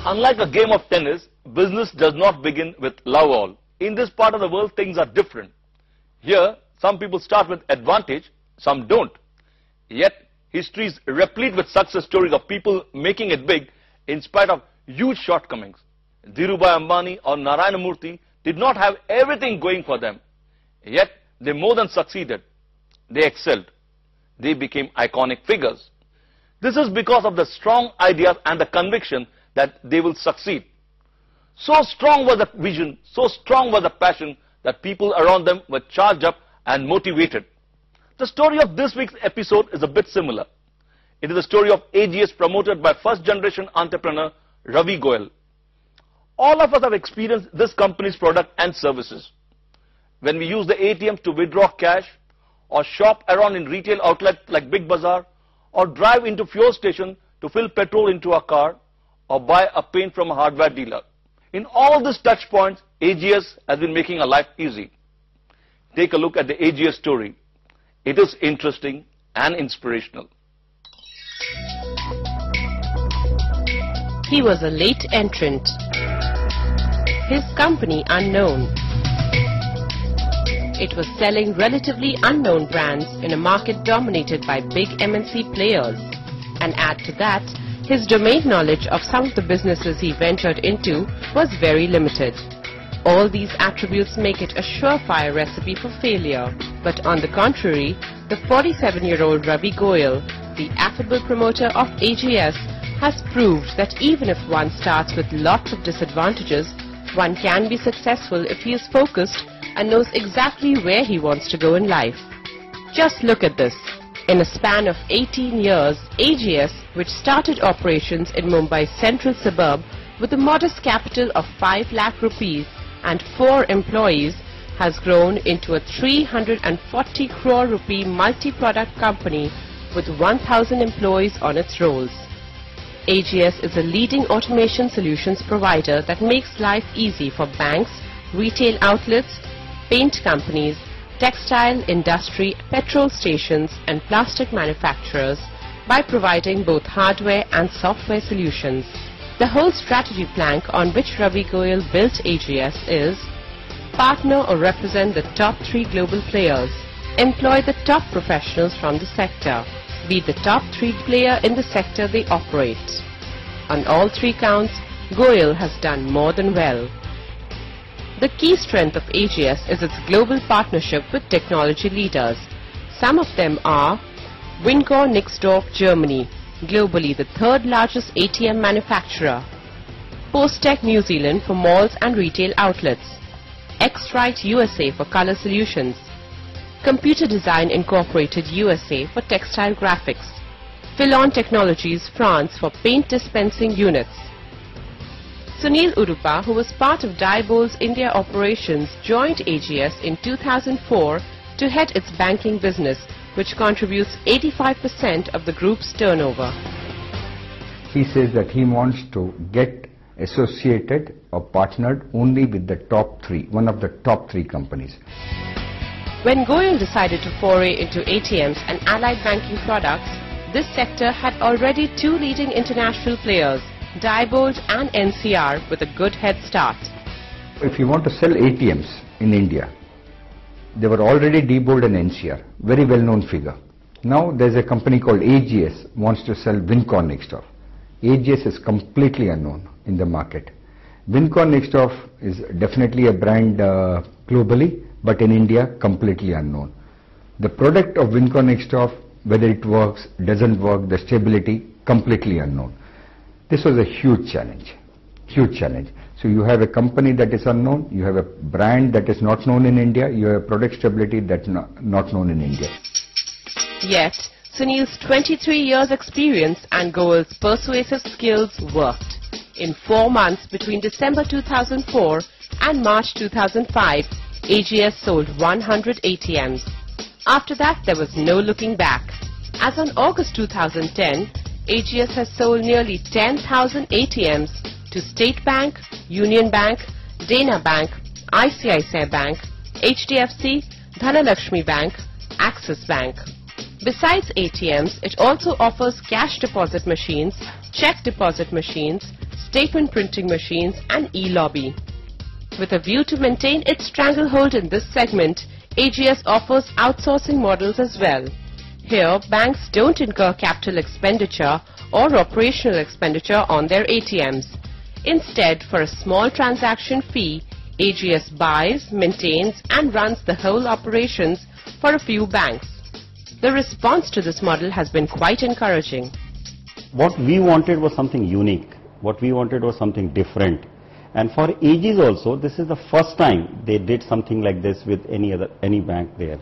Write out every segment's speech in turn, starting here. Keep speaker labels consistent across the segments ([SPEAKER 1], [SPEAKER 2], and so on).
[SPEAKER 1] Unlike a game of tennis, business does not begin with love all. In this part of the world, things are different. Here, some people start with advantage, some don't. Yet, history is replete with success stories of people making it big in spite of huge shortcomings. Dhirubhai Ambani or Narayana Murthy did not have everything going for them. Yet, they more than succeeded. They excelled. They became iconic figures. This is because of the strong ideas and the conviction that they will succeed. So strong was the vision, so strong was the passion that people around them were charged up and motivated. The story of this week's episode is a bit similar. It is the story of AGS promoted by first-generation entrepreneur Ravi Goyal. All of us have experienced this company's product and services. When we use the ATMs to withdraw cash, or shop around in retail outlets like Big Bazaar, or drive into fuel station to fill petrol into our car, or buy a paint from a hardware dealer. In all these touch points, AGS has been making our life easy. Take a look at the AGS story. It is interesting and inspirational.
[SPEAKER 2] He was a late entrant. His company unknown. It was selling relatively unknown brands in a market dominated by big MNC players. And add to that, his domain knowledge of some of the businesses he ventured into was very limited. All these attributes make it a surefire recipe for failure. But on the contrary, the 47-year-old Ravi Goyal, the affable promoter of AGS, has proved that even if one starts with lots of disadvantages, one can be successful if he is focused and knows exactly where he wants to go in life. Just look at this. In a span of 18 years, AGS, which started operations in Mumbai's central suburb with a modest capital of 5 lakh rupees and 4 employees, has grown into a 340 crore rupee multi-product company with 1,000 employees on its rolls. AGS is a leading automation solutions provider that makes life easy for banks, retail outlets, paint companies, textile industry, petrol stations and plastic manufacturers by providing both hardware and software solutions. The whole strategy plank on which Ravi Goyal built AGS is partner or represent the top 3 global players, employ the top professionals from the sector, be the top 3 player in the sector they operate. On all 3 counts, Goyal has done more than well. The key strength of AGS is its global partnership with technology leaders. Some of them are Wincor Nixdorf, Germany, globally the 3rd largest ATM manufacturer, Postech New Zealand for malls and retail outlets, X-Rite USA for color solutions, Computer Design Incorporated USA for textile graphics, Filon Technologies France for paint dispensing units. Sunil Udupa, who was part of Diebold's India operations, joined AGS in 2004 to head its banking business, which contributes 85% of the group's turnover.
[SPEAKER 3] He says that he wants to get associated or partnered only with the top 3, one of the top 3 companies.
[SPEAKER 2] When Goyal decided to foray into ATMs and allied banking products, this sector had already 2 leading international players, Diebold and NCR, with a good head start.
[SPEAKER 3] If you want to sell ATMs in India, they were already Diebold and NCR, very well-known figure. Now there's a company called AGS wants to sell Wincor Nixdorf. AGS is completely unknown in the market. Wincor Nixdorf is definitely a brand globally, but in India completely unknown. The product of Wincor Nixdorf, whether it works, doesn't work, the stability, completely unknown. This was a huge challenge, huge challenge. So you have a company that is unknown, you have a brand that is not known in India, you have a product stability that's not known in India.
[SPEAKER 2] Yet, Sunil's 23 years experience and Goyal's persuasive skills worked. In 4 months between December 2004 and March 2005, AGS sold 100 ATMs. After that, there was no looking back. As on August 2010, AGS has sold nearly 10,000 ATMs to State Bank, Union Bank, Dana Bank, ICICI Bank, HDFC, Dhanalakshmi Bank, Axis Bank. Besides ATMs, it also offers cash deposit machines, check deposit machines, statement printing machines and e-lobby. With a view to maintain its stranglehold in this segment, AGS offers outsourcing models as well. Here, banks don't incur capital expenditure or operational expenditure on their ATMs. Instead, for a small transaction fee, AGS buys, maintains and runs the whole operations for a few banks. The response to this model has been quite encouraging.
[SPEAKER 4] What we wanted was something unique. What we wanted was something different. And for AGS also, this is the first time they did something like this with any bank there.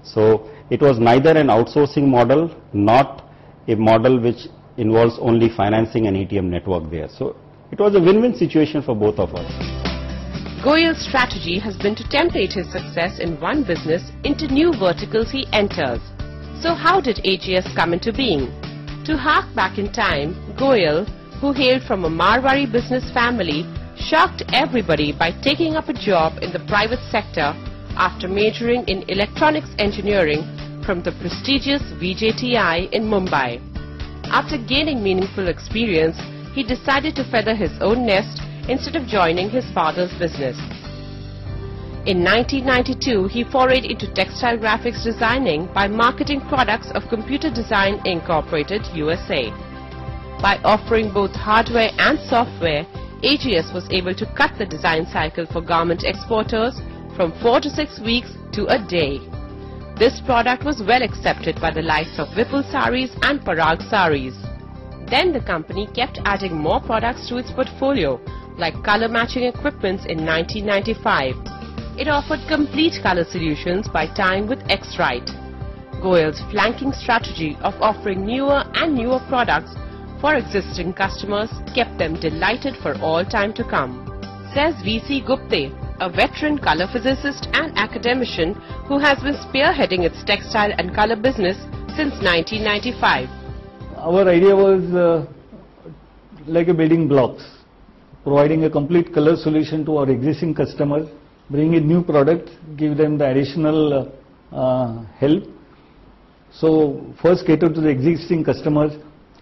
[SPEAKER 4] So it was neither an outsourcing model, not a model which involves only financing an ATM network there. So it was a win-win situation for both of us.
[SPEAKER 2] Goyal's strategy has been to template his success in one business into new verticals he enters. So how did AGS come into being? To hark back in time, Goyal, who hailed from a Marwari business family, shocked everybody by taking up a job in the private sector after majoring in electronics engineering from the prestigious VJTI in Mumbai. After gaining meaningful experience, he decided to feather his own nest instead of joining his father's business. In 1992, he forayed into textile graphics designing by marketing products of Computer Design Incorporated, USA. By offering both hardware and software, AGS was able to cut the design cycle for garment exporters from 4 to 6 weeks to a day. This product was well accepted by the likes of Vipul Saris and Parag Saris. Then the company kept adding more products to its portfolio, like color matching equipments in 1995. It offered complete color solutions by tying with X-Rite. Goyal's flanking strategy of offering newer and newer products for existing customers kept them delighted for all time to come. Says V.C. Gupte, a veteran color physicist and academician who has been spearheading its textile and color business since 1995.
[SPEAKER 5] Our idea was like a building blocks, providing a complete color solution to our existing customers, bring in new products, give them the additional help. So first cater to the existing customers,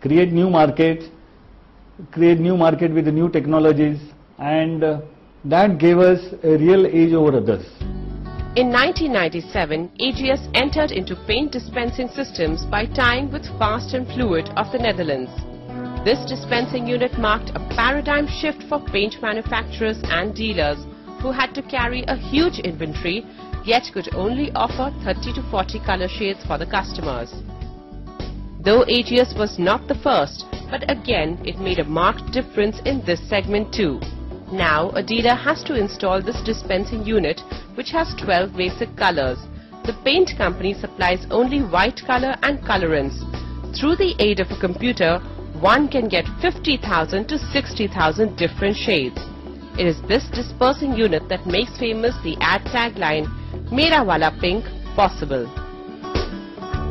[SPEAKER 5] create new markets, with the new technologies, and that gave us a real edge over others.
[SPEAKER 2] In 1997, AGS entered into paint dispensing systems by tying with Fast and Fluid of the Netherlands. This dispensing unit marked a paradigm shift for paint manufacturers and dealers who had to carry a huge inventory yet could only offer 30 to 40 color shades for the customers. Though AGS was not the first, but again it made a marked difference in this segment too. Now a dealer has to install this dispensing unit which has 12 basic colors. The paint company supplies only white color and colorants. Through the aid of a computer, one can get 50,000 to 60,000 different shades. It is this dispersing unit that makes famous the ad tagline, Mera Wala Pink, possible.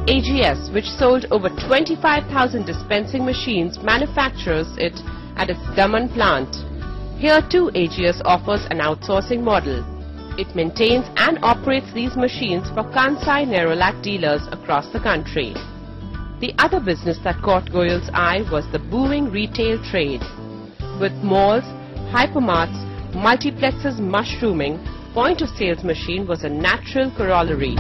[SPEAKER 2] AGS, which sold over 25,000 dispensing machines, manufactures it at its Daman plant. Here too AGS offers an outsourcing model. It maintains and operates these machines for Kansai Nerolac dealers across the country. The other business that caught Goyal's eye was the booming retail trade. With malls, hypermarts, multiplexes mushrooming, point-of-sales machine was a natural corollary.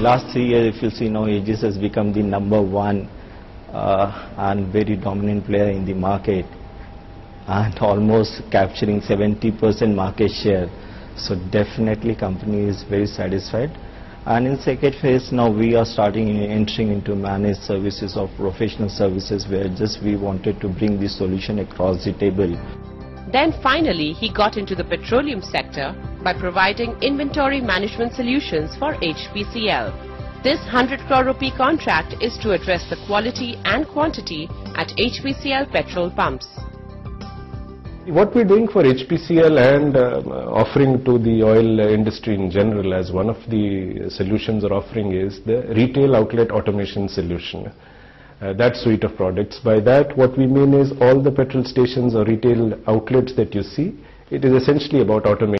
[SPEAKER 6] Last 3 years, if you see now, AGS has become the #1 and very dominant player in the market, and almost capturing 70% market share. So definitely company is very satisfied. And in second phase now we are entering into managed services or professional services, where just we wanted to bring this solution across the table.
[SPEAKER 2] Then finally he got into the petroleum sector by providing inventory management solutions for HPCL. This 100 crore rupee contract is to address the quality and quantity at HPCL petrol pumps.
[SPEAKER 7] What we're doing for HPCL and offering to the oil industry in general as one of the solutions or offering is the retail outlet automation solution. That suite of products. By that, what we mean is all the petrol stations or retail outlets that you see, it is essentially about automation.